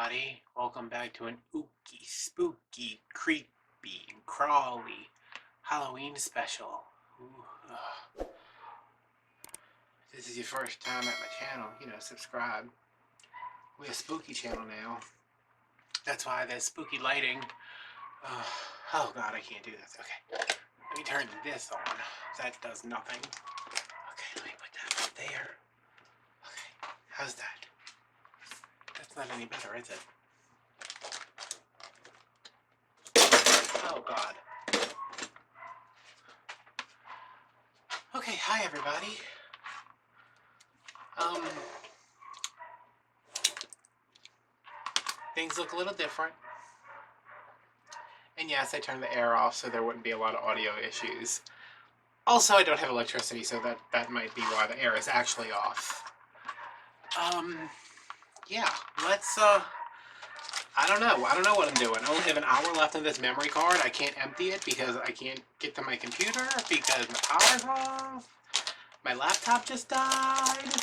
everybody. Welcome back to an ooky, spooky, creepy, and crawly Halloween special. Ooh, If this is your first time at my channel, subscribe. We're a spooky channel now. That's why there's spooky lighting. Oh god, I can't do this. Okay, let me turn this on. That does nothing. Okay, let me put that up there. Okay, how's that? That's not any better, is it? Oh god. Okay, hi everybody. Things look a little different. And yes, I turned the air off so there wouldn't be a lot of audio issues. Also, I don't have electricity, so that might be why the air is actually off. Yeah, let's, I don't know what I'm doing. I only have an hour left on this memory card. I can't empty it because I can't get to my computer because my power's off. My laptop just died.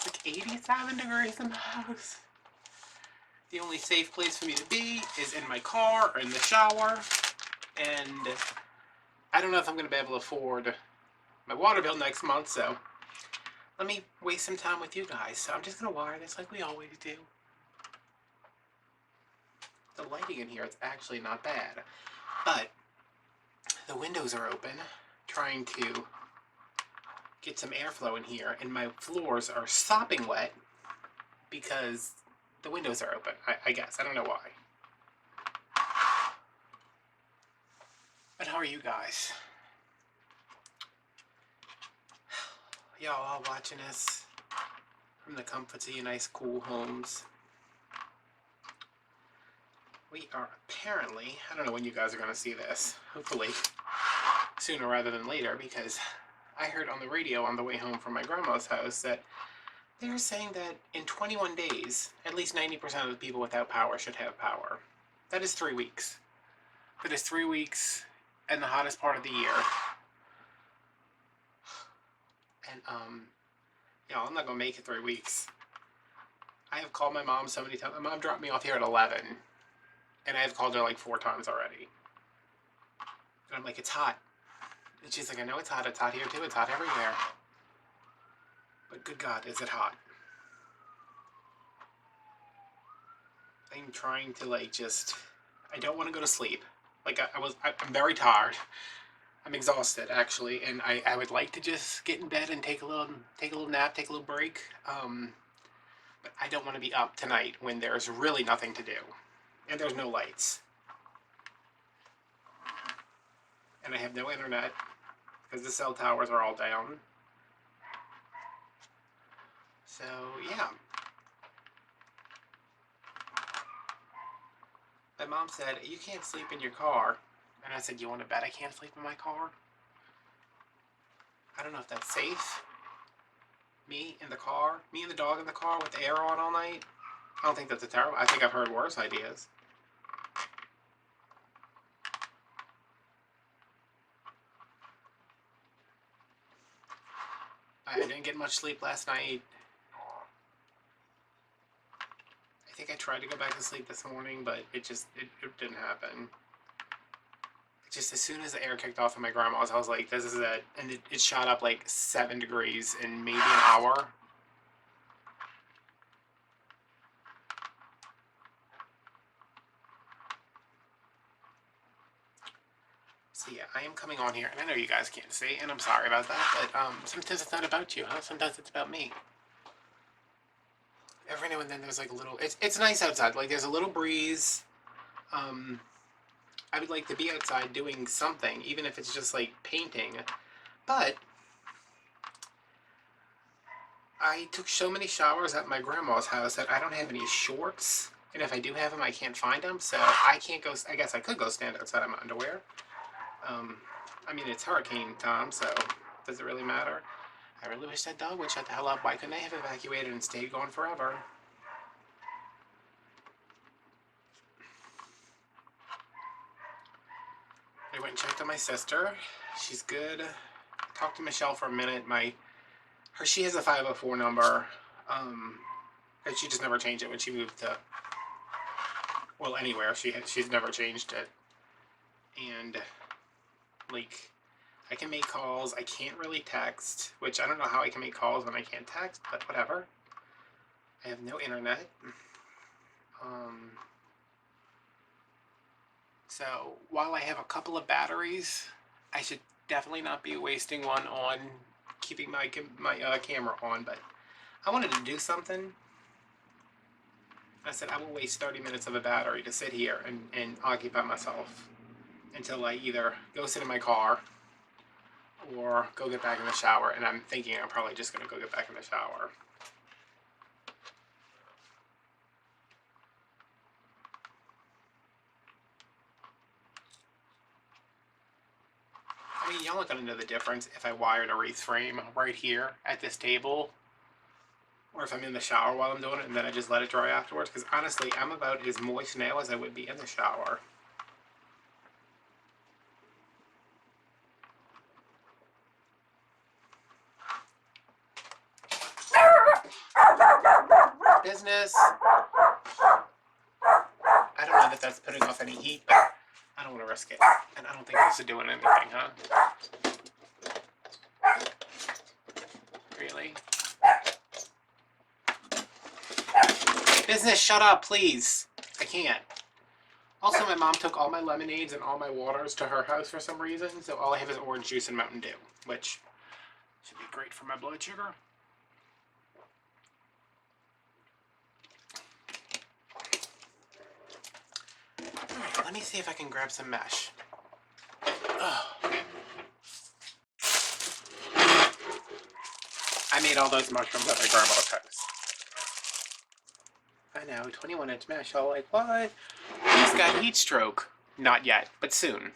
It's like 87 degrees in the house. The only safe place for me to be is in my car or in the shower. And I don't know if I'm going to be able to afford my water bill next month, so let me waste some time with you guys. So I'm just going to wire this like we always do. The lighting in here is actually not bad, but the windows are open, trying to get some airflow in here, and my floors are sopping wet because the windows are open, I guess. I don't know why. But how are you guys? Y'all all watching us from the comforts of your nice, cool homes. We are apparently, I don't know when you guys are going to see this, hopefully sooner rather than later, because I heard on the radio on the way home from my grandma's house that they're saying that in 21 days, at least 90% of the people without power should have power. That is 3 weeks. That is 3 weeks in the hottest part of the year. And, I'm not going to make it 3 weeks. I have called my mom so many times. My mom dropped me off here at 11. And I have called her like 4 times already. And I'm like, it's hot. And she's like, I know it's hot. It's hot here too. It's hot everywhere. But good God, is it hot. I'm trying to I don't want to go to sleep. I'm very tired. I'm exhausted actually, and I would like to just get in bed and take a little nap, take a little break. But I don't want to be up tonight when there's really nothing to do. And there's no lights. And I have no internet because the cell towers are all down. So, yeah. My mom said, you can't sleep in your car. And I said, you want to bet I can't sleep in my car? I don't know if that's safe. Me in the car, me and the dog in the car with the air on all night. I don't think that's a terrible, I think I've heard worse ideas. I didn't get much sleep last night. I think I tried to go back to sleep this morning, but it didn't happen. Just as soon as the air kicked off in my grandma's, I was like, this is it. And it shot up like 7 degrees in maybe an hour. So yeah, I am coming on here, and I know you guys can't see, and I'm sorry about that, but sometimes it's not about you, huh? Sometimes it's about me. Every now and then there's like a little, it's nice outside, like there's a little breeze. I would like to be outside doing something, even if it's just like painting, but I took so many showers at my grandma's house that I don't have any shorts, and if I do have them, I can't find them, so I can't go, I guess I could go stand outside in my underwear. I mean, it's hurricane time, so does it really matter? I really wish that dog would shut the hell up. Why couldn't they have evacuated and stayed gone forever? I went and checked on my sister. She's good. I talked to Michelle for a minute. She has a 504 number. because she just never changed it when she moved to, well, anywhere. She's never changed it. And, like, I can make calls. I can't really text, which I don't know how I can make calls when I can't text, but whatever. I have no internet. So while I have a couple of batteries, I should definitely not be wasting one on keeping my camera on, but I wanted to do something. I said I will waste 30 minutes of a battery to sit here and occupy myself until I either go sit in my car or go get back in the shower, and I'm thinking I'm probably just going to go get back in the shower. I mean, y'all aren't going to know the difference if I wired a wreath frame right here at this table, or if I'm in the shower while I'm doing it and then I just let it dry afterwards, because honestly, I'm about as moist now as I would be in the shower. Business. I don't know that that's putting off any heat, but I don't want to risk it. And I don't think this is doing anything, huh? Really? Business, shut up, please. I can't. Also, my mom took all my lemonades and all my waters to her house for some reason, so all I have is orange juice and Mountain Dew, which should be great for my blood sugar. Alright, let me see if I can grab some mesh. Ugh. I made all those mushrooms at my grandma's house. I know, 21-inch mesh, all like, what? He's got heat stroke. Not yet, but soon.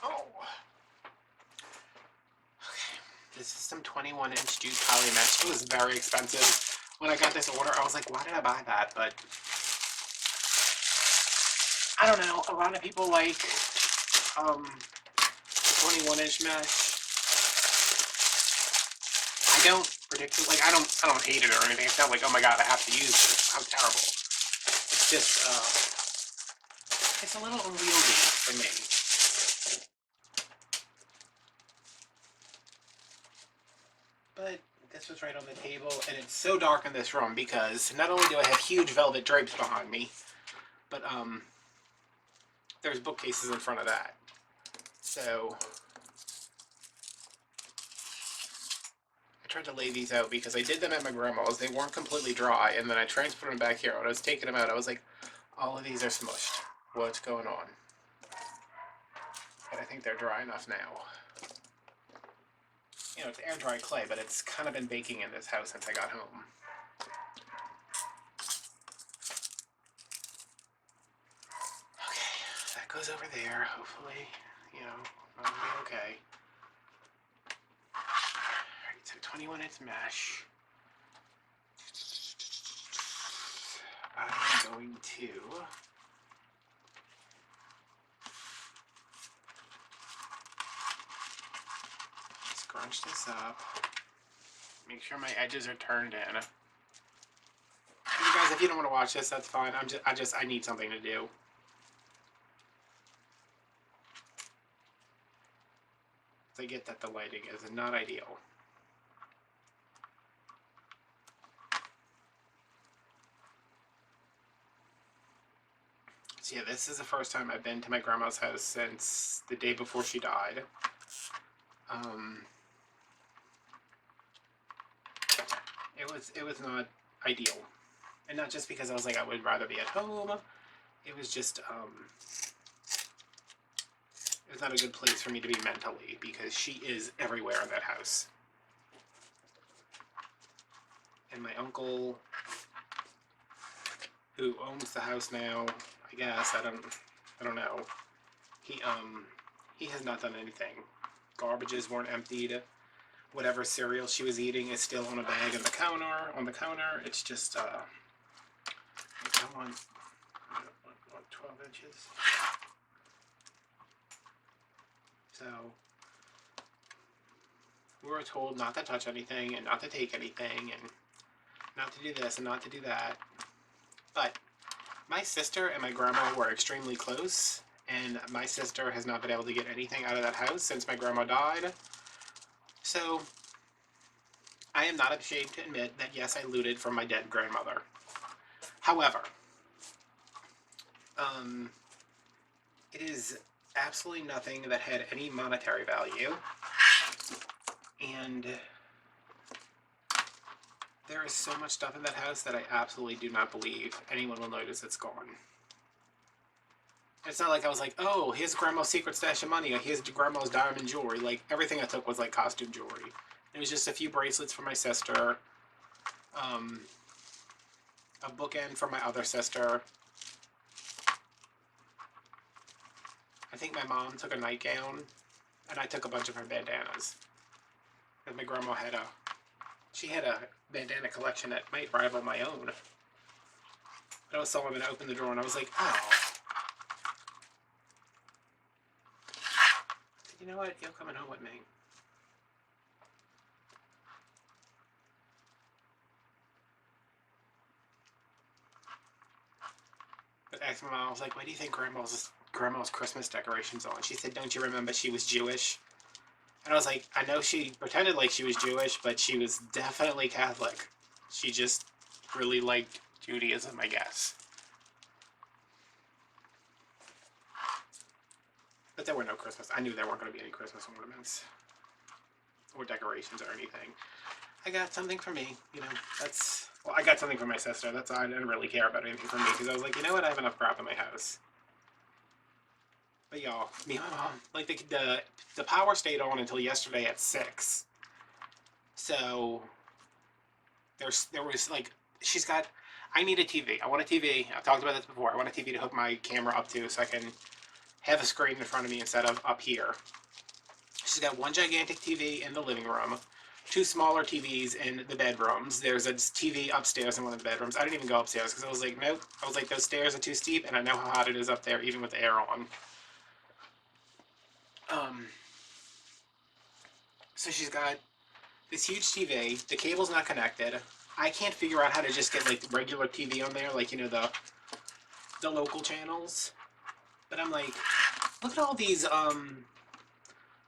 Oh. Okay, this is some 21-inch jute poly mesh. It was very expensive. When I got this order, I was like, why did I buy that? But I don't know. A lot of people like the 21-inch mesh. I don't particularly like. I don't hate it or anything. It's not like, oh my god, I have to use this. How terrible. It's just it's a little unwieldy for me. But this was right on the table, and it's so dark in this room because not only do I have huge velvet drapes behind me, but there's bookcases in front of that. So I tried to lay these out because I did them at my grandma's. They weren't completely dry, and then I transported them back here. When I was taking them out, I was like, all of these are smushed. What's going on? But I think they're dry enough now. You know, it's air dry clay, but it's kind of been baking in this house since I got home. Okay, that goes over there. Hopefully, you know, it'll be okay. Alright, so 21-inch mesh. I'm going to scrunch this up. Make sure my edges are turned in. You guys, if you don't want to watch this, that's fine. I need something to do. I get that the lighting is not ideal. So yeah, this is the first time I've been to my grandma's house since the day before she died. It was not ideal, and not just because I was like I would rather be at home. It was just it was not a good place for me to be mentally because she is everywhere in that house. And my uncle, who owns the house now, I guess I don't know. He has not done anything. Garbages weren't emptied. Whatever cereal she was eating is still on a bag on the counter. It's just I want 12 inches. So we were told not to touch anything and not to take anything and not to do this and not to do that. But my sister and my grandma were extremely close, and my sister has not been able to get anything out of that house since my grandma died. So I am not ashamed to admit that yes, I looted from my dead grandmother. However, it is absolutely nothing that had any monetary value, and there is so much stuff in that house that I absolutely do not believe anyone will notice it's gone. It's not like I was like, oh, here's grandma's secret stash of money, or here's grandma's diamond jewelry. Like, everything I took was like costume jewelry. It was just a few bracelets for my sister, a bookend for my other sister. I think my mom took a nightgown, and I took a bunch of her bandanas. And my grandma had she had a bandana collection that might rival my own. But I was so going to open the drawer, and I was like, oh. You know what? You're coming home with me. But I asked my mom, I was like, why do you think grandma's Christmas decorations on? She said, don't you remember she was Jewish? And I was like, I know she pretended like she was Jewish, but she was definitely Catholic. She just really liked Judaism, I guess. But there were no Christmas. I knew there weren't going to be any Christmas ornaments or decorations or anything. I got something for me, you know, well, I got something for my sister. That's all. I didn't really care about anything for me, because I was like, you know what, I have enough crap in my house. But y'all, me and my mom, like, the power stayed on until yesterday at 6. So there was like, I need a TV. I want a TV. I've talked about this before. I want a TV to hook my camera up to so I can have a screen in front of me instead of up here. She's got one gigantic TV in the living room, 2 smaller TVs in the bedrooms. There's a TV upstairs in one of the bedrooms. I didn't even go upstairs because I was like, nope. I was like, those stairs are too steep, and I know how hot it is up there even with the air on. So she's got this huge TV. The cable's not connected. I can't figure out how to just get like regular TV on there, like, you know, the local channels. But I'm like, look at all these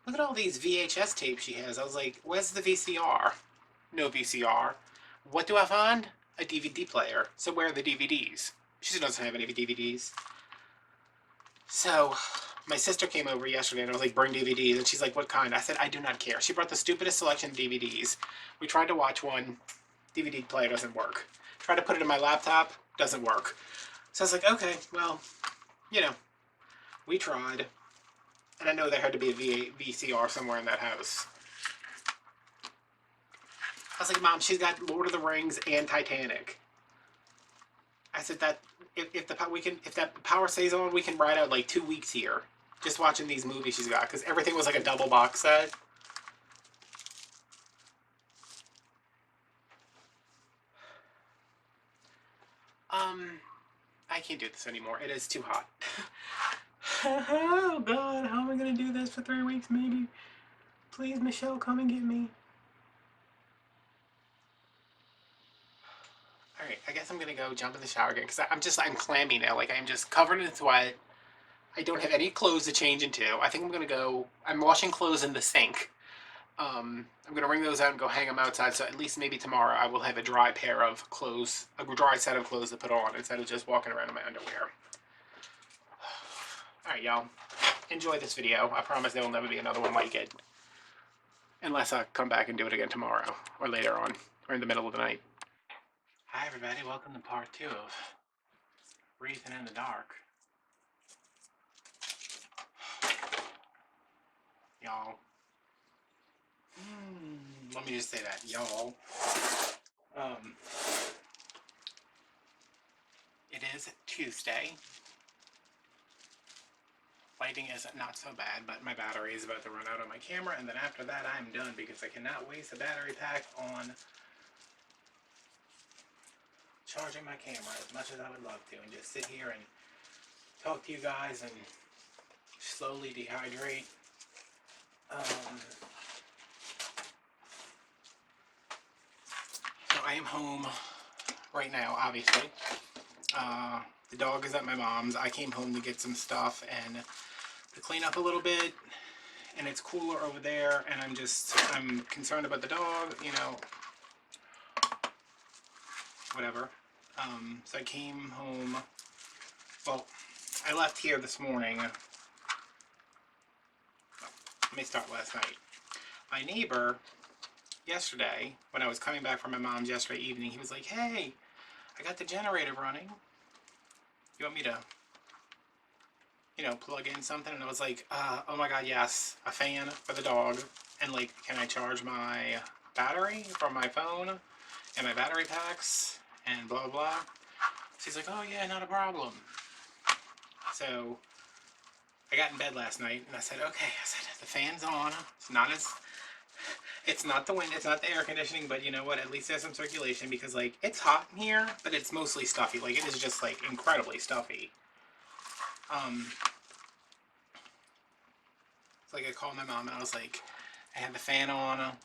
VHS tapes she has. I was like, where's the VCR? No VCR. What do I find? A DVD player. So where are the DVDs? She doesn't have any DVDs. So my sister came over yesterday and I was like, bring DVDs. And she's like, what kind? I said, I do not care. She brought the stupidest selection of DVDs. We tried to watch one. DVD player doesn't work. Tried to put it in my laptop. Doesn't work. So I was like, okay, well, you know, we tried. And I know there had to be a VCR somewhere in that house. I was like, Mom, she's got Lord of the Rings and Titanic. I said that if that power stays on, we can ride out like 2 weeks here, just watching these movies she's got, because everything was like a double box set. I can't do this anymore. It is too hot. Oh God, how am I gonna do this for 3 weeks? Maybe. Please, Michelle, come and get me. Alright, I guess I'm gonna go jump in the shower again, because I'm clammy now. Like, I'm just covered in sweat. I don't have any clothes to change into. I think I'm gonna go, I'm washing clothes in the sink. I'm gonna wring those out and go hang them outside, so at least maybe tomorrow I will have a dry pair of clothes, a dry set of clothes to put on, instead of just walking around in my underwear. Alright, y'all. Enjoy this video. I promise there will never be another one like it. Unless I come back and do it again tomorrow, or later on, or in the middle of the night. Hi everybody, welcome to part 2 of Breathing in the Dark. Y'all. Let me just say that, y'all. It is Tuesday. Lighting is not so bad, but my battery is about to run out on my camera, and then after that I'm done, because I cannot waste a battery pack on charging my camera as much as I would love to and just sit here and talk to you guys and slowly dehydrate. So I am home right now, obviously. The dog is at my mom's. I came home to get some stuff and to clean up a little bit, and it's cooler over there, and I'm concerned about the dog, you know, whatever. So I came home, well, I left here this morning. Let me start last night. My neighbor, yesterday, when I was coming back from my mom's yesterday evening, he was like, hey, I got the generator running. You want me to, you know, plug in something? And I was like, oh my god, yes, a fan for the dog. And like, can I charge my battery from my phone and my battery packs and blah, blah, blah. So he's like, oh yeah, not a problem. So I got in bed last night and I said, okay, I said, the fan's on. It's not the wind, it's not the air conditioning, but you know what, at least there's some circulation because like, it's hot in here, but it's mostly stuffy. Like, it is just like incredibly stuffy. It's like I called my mom and I was like, I had the fan on,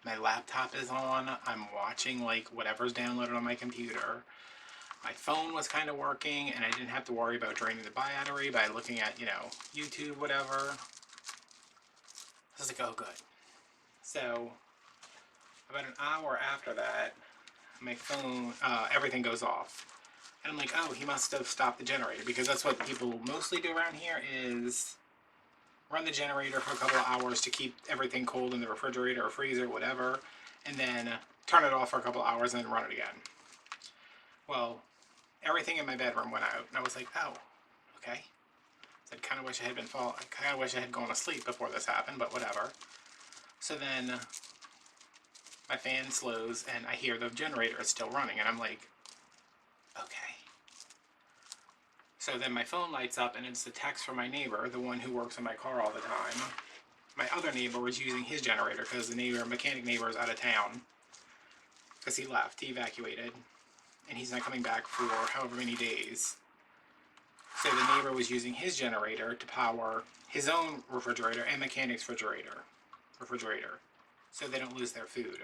my laptop is on, I'm watching like whatever's downloaded on my computer. My phone was kind of working and I didn't have to worry about draining the battery by looking at, you know, YouTube, whatever. I was like, oh good. So about an hour after that, my phone, everything goes off. And I'm like, oh, he must have stopped the generator, because that's what people mostly do around here is run the generator for a couple of hours to keep everything cold in the refrigerator or freezer, whatever, and then turn it off for a couple of hours and then run it again. Well, everything in my bedroom went out, and I was like, oh, okay. So I kind of wish I had gone to sleep before this happened, but whatever. So then my fan slows and I hear the generator is still running, and I'm like, okay. So then my phone lights up and it's a text from my neighbor, the one who works in my car all the time. My other neighbor was using his generator because the mechanic neighbor is out of town because he left, he evacuated, and he's not coming back for however many days. So the neighbor was using his generator to power his own refrigerator and mechanic's refrigerator, so they don't lose their food.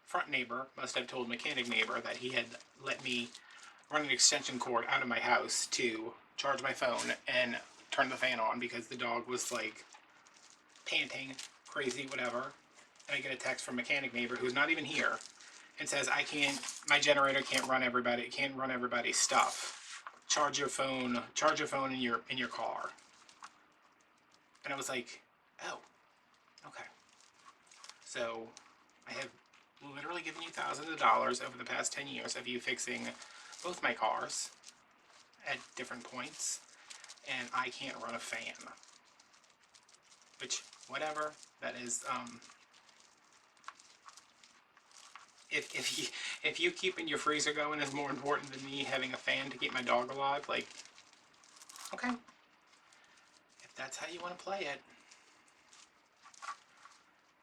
Front neighbor must have told mechanic neighbor that he had let me run an extension cord out of my house to charge my phone and turn the fan on because the dog was like panting, crazy, whatever. And I get a text from mechanic neighbor who's not even here and says, my generator can't run everybody's stuff. Charge your phone in your car. And I was like, oh, okay. So I have literally given you thousands of dollars over the past 10 years of you fixing both my cars at different points, and I can't run a fan. Which, whatever, that is, if you keeping your freezer going is more important than me having a fan to keep my dog alive, like, okay. If that's how you want to play it.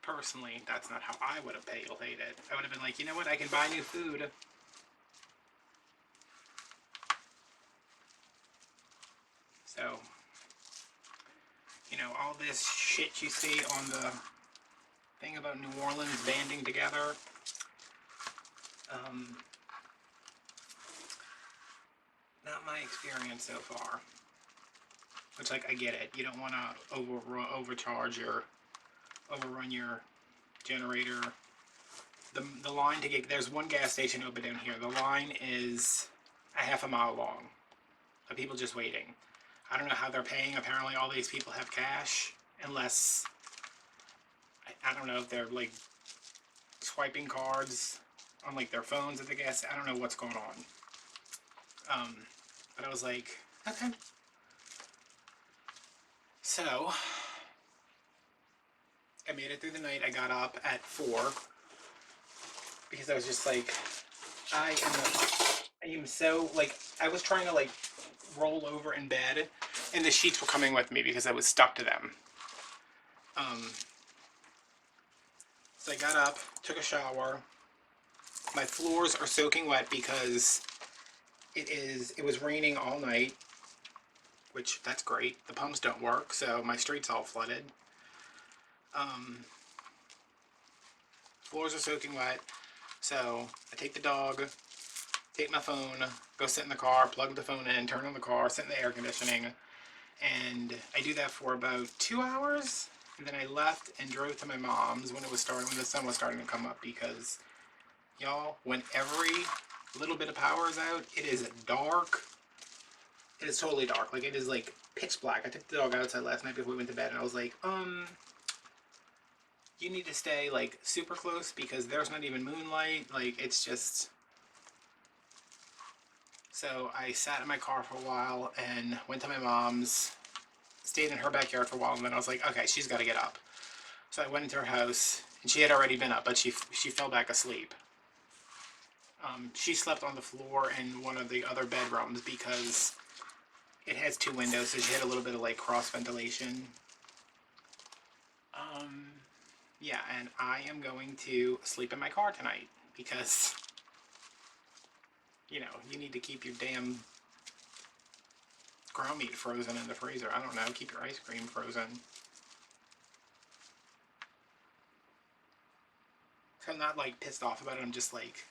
Personally, that's not how I would have played it. I would have been like, you know what, I can buy new food. So, you know, all this shit you see on the thing about New Orleans banding together, not my experience so far. Which, like, I get it. You don't want to overrun your generator. The line to get, there's one gas station open down here. The line is a half a mile long of people just waiting. I don't know how they're paying. Apparently all these people have cash, unless, I don't know if they're like swiping cards on like their phones at the gas. I don't know what's going on. But I was like, okay. So I made it through the night. I got up at 4 because I was just like, I am so, like, I was trying to like roll over in bed and the sheets were coming with me because I was stuck to them. So I got up, took a shower. My floors are soaking wet because it was raining all night, which that's great. The pumps don't work, so my street's all flooded. Floors are soaking wet, so I take the dog, take my phone, go sit in the car, plug the phone in, turn on the car, sit in the air conditioning, and I do that for about 2 hours. And then I left and drove to my mom's when the sun was starting to come up, because y'all, when every little bit of power is out, it is dark. It is totally dark. Like, it is like pitch black. I took the dog outside last night before we went to bed, and I was like, you need to stay like super close because there's not even moonlight. Like, it's just... So I sat in my car for a while and went to my mom's, stayed in her backyard for a while, and then I was like, okay, she's got to get up. So I went into her house, and she had already been up, but she fell back asleep. She slept on the floor in one of the other bedrooms because it has 2 windows, so she had a little bit of like cross ventilation. Yeah, and I am going to sleep in my car tonight because, you know, you need to keep your damn ground meat frozen in the freezer. I don't know, keep your ice cream frozen. So I'm not like pissed off about it, I'm just like,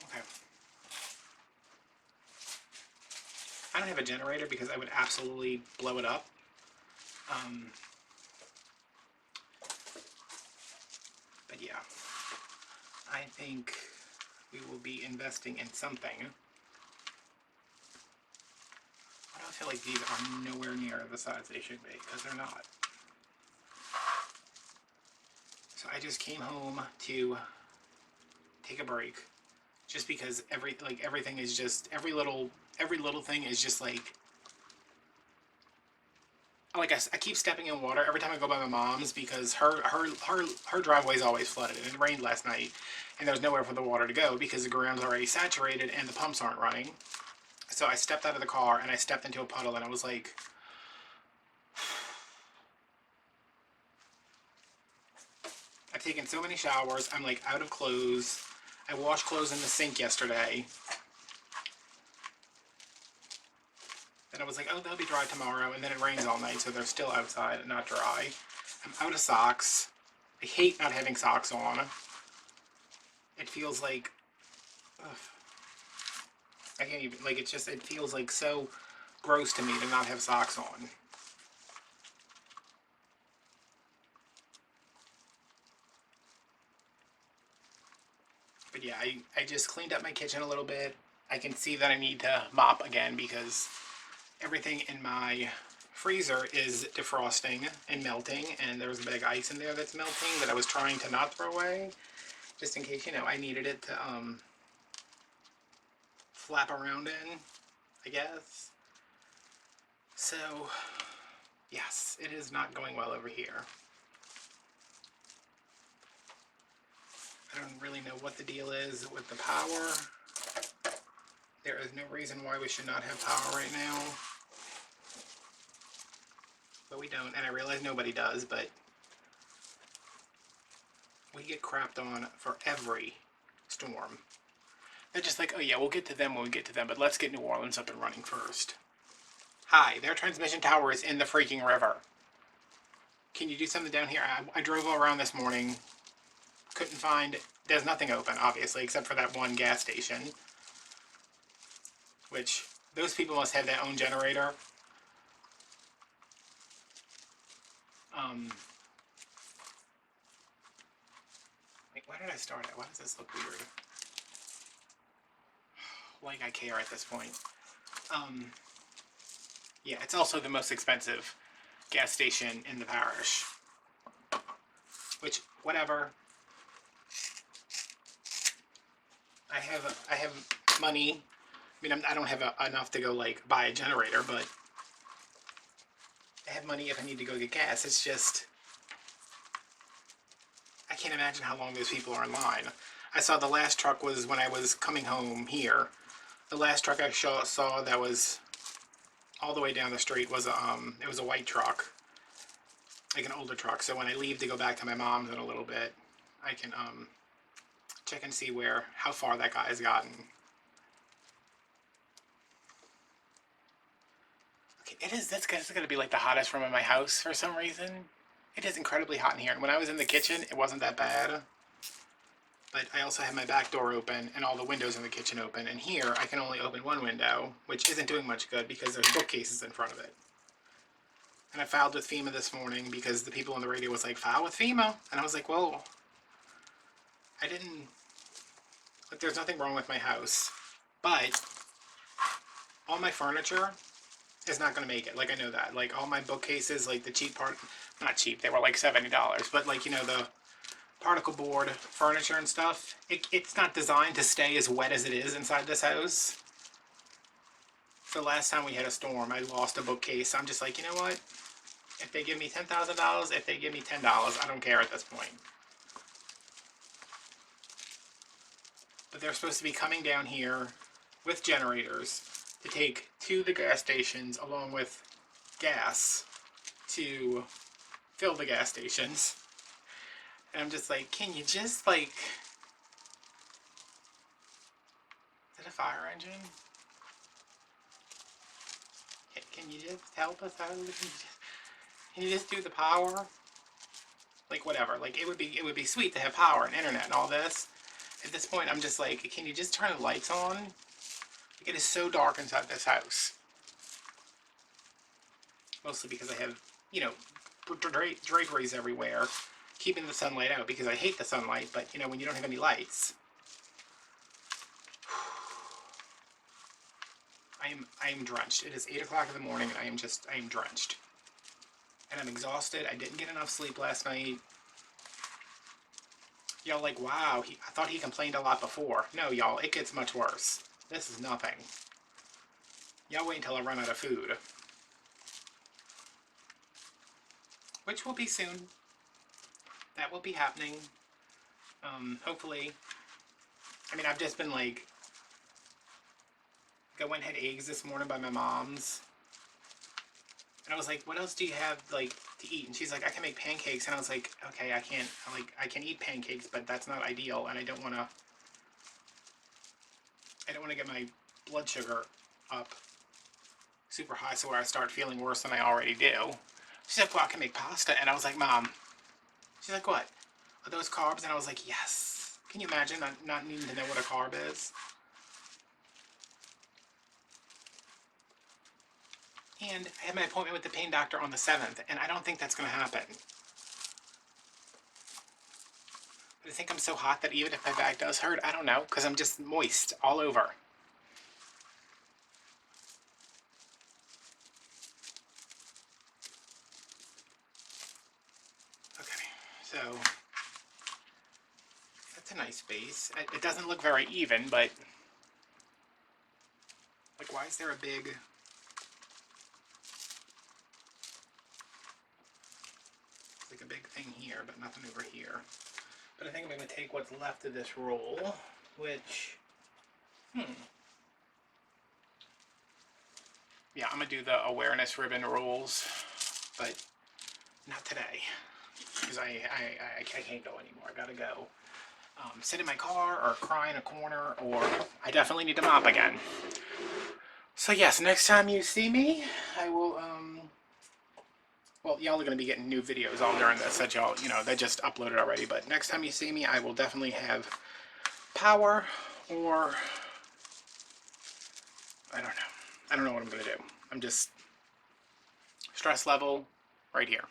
okay. I don't have a generator because I would absolutely blow it up. But yeah, I think we will be investing in something. I don't feel like these are nowhere near the size they should be, because they're not. So I just came home to take a break, just because everything is just, every little thing is just like I keep stepping in water every time I go by my mom's, because her driveway is always flooded, and it rained last night, and there was nowhere for the water to go because the ground's already saturated and the pumps aren't running. So I stepped out of the car and I stepped into a puddle, and I was like, I've taken so many showers, I'm like out of clothes. I washed clothes in the sink yesterday. Then I was like, oh, they'll be dry tomorrow, and then it rains all night, so they're still outside and not dry. I'm out of socks. I hate not having socks on. It feels like, ugh, I can't even, like, it feels like so gross to me to not have socks on. But yeah, I just cleaned up my kitchen a little bit. I can see that I need to mop again because everything in my freezer is defrosting and melting, and there's a big ice in there that's melting that I was trying to not throw away, just in case, you know, I needed it to flap around in, I guess. So, yes, it is not going well over here. I don't really know what the deal is with the power. There is no reason why we should not have power right now. But we don't, and I realize nobody does, but we get crapped on for every storm. They're just like, oh yeah, we'll get to them when we get to them, but let's get New Orleans up and running first. Hi, their transmission tower is in the freaking river. Can you do something down here? I drove around this morning, couldn't find, there's nothing open, obviously, except for that one gas station. Which, those people must have their own generator. Wait, why did I start it? Why does this look weird? Like I care at this point. Yeah, it's also the most expensive gas station in the parish. Which, whatever. I have money. I mean, I don't have enough to go like buy a generator, but I have money if I need to go get gas. It's just, I can't imagine how long those people are in line. I saw the last truck was when I was coming home here. The last truck I saw that was all the way down the street was it was a white truck, like an older truck. So when I leave to go back to my mom's in a little bit, I can check and see how far that guy has gotten. Okay, that's gonna be like the hottest room in my house for some reason. It is incredibly hot in here. And when I was in the kitchen, it wasn't that bad. But I also have my back door open and all the windows in the kitchen open. And here, I can only open one window, which isn't doing much good because there's bookcases in front of it. And I filed with FEMA this morning because the people on the radio was like, file with FEMA. And I was like, well, I didn't, like, there's nothing wrong with my house. But all my furniture is not going to make it. Like, I know that. Like, all my bookcases, like the cheap part, not cheap, they were like $70. But, like, you know, the particle board furniture and stuff, it's not designed to stay as wet as it is inside this house. So last time we had a storm, I lost a bookcase. I'm just like, you know what? If they give me $10,000, if they give me $10, I don't care at this point. But they're supposed to be coming down here with generators to take to the gas stations along with gas to fill the gas stations. And I'm just like, can you just like... Is it a fire engine? Can you just help us out? Can you just do the power? Like, whatever. Like, it would be sweet to have power and internet and all this. At this point, I'm just like, can you just turn the lights on? Like, it is so dark inside this house. Mostly because I have, you know, draperies everywhere, keeping the sunlight out because I hate the sunlight, but, you know, when you don't have any lights. I am drenched. It is 8 o'clock in the morning and I am drenched. And I'm exhausted. I didn't get enough sleep last night. Y'all like, wow, I thought he complained a lot before. No, y'all, it gets much worse. This is nothing. Y'all wait until I run out of food. Which will be soon. That will be happening. Hopefully. I mean, I've just been like... I went and had eggs this morning by my mom's. And I was like, what else do you have, like, to eat? And she's like, I can make pancakes. And I was like, okay, I can eat pancakes, but that's not ideal. And I don't want to get my blood sugar up super high so where I start feeling worse than I already do. She's like, well, I can make pasta. And I was like, Mom. She's like, what? Are those carbs? And I was like, yes. Can you imagine not needing to know what a carb is? And I have my appointment with the pain doctor on the 7th, and I don't think that's going to happen. But I think I'm so hot that even if my back does hurt, I don't know, because I'm just moist all over. Okay, so that's a nice base. It doesn't look very even, but like, why is there a big... like a big thing here, but nothing over here. But I think I'm going to take what's left of this roll, which, yeah, I'm going to do the awareness ribbon rolls, but not today, because I can't go anymore. I gotta go sit in my car or cry in a corner, or I definitely need to mop again. So yes, next time you see me, I will, well, y'all are going to be getting new videos all during this that y'all, you know, they just uploaded already. But next time you see me, I will definitely have power, or I don't know. I don't know what I'm going to do. I'm just stress level right here.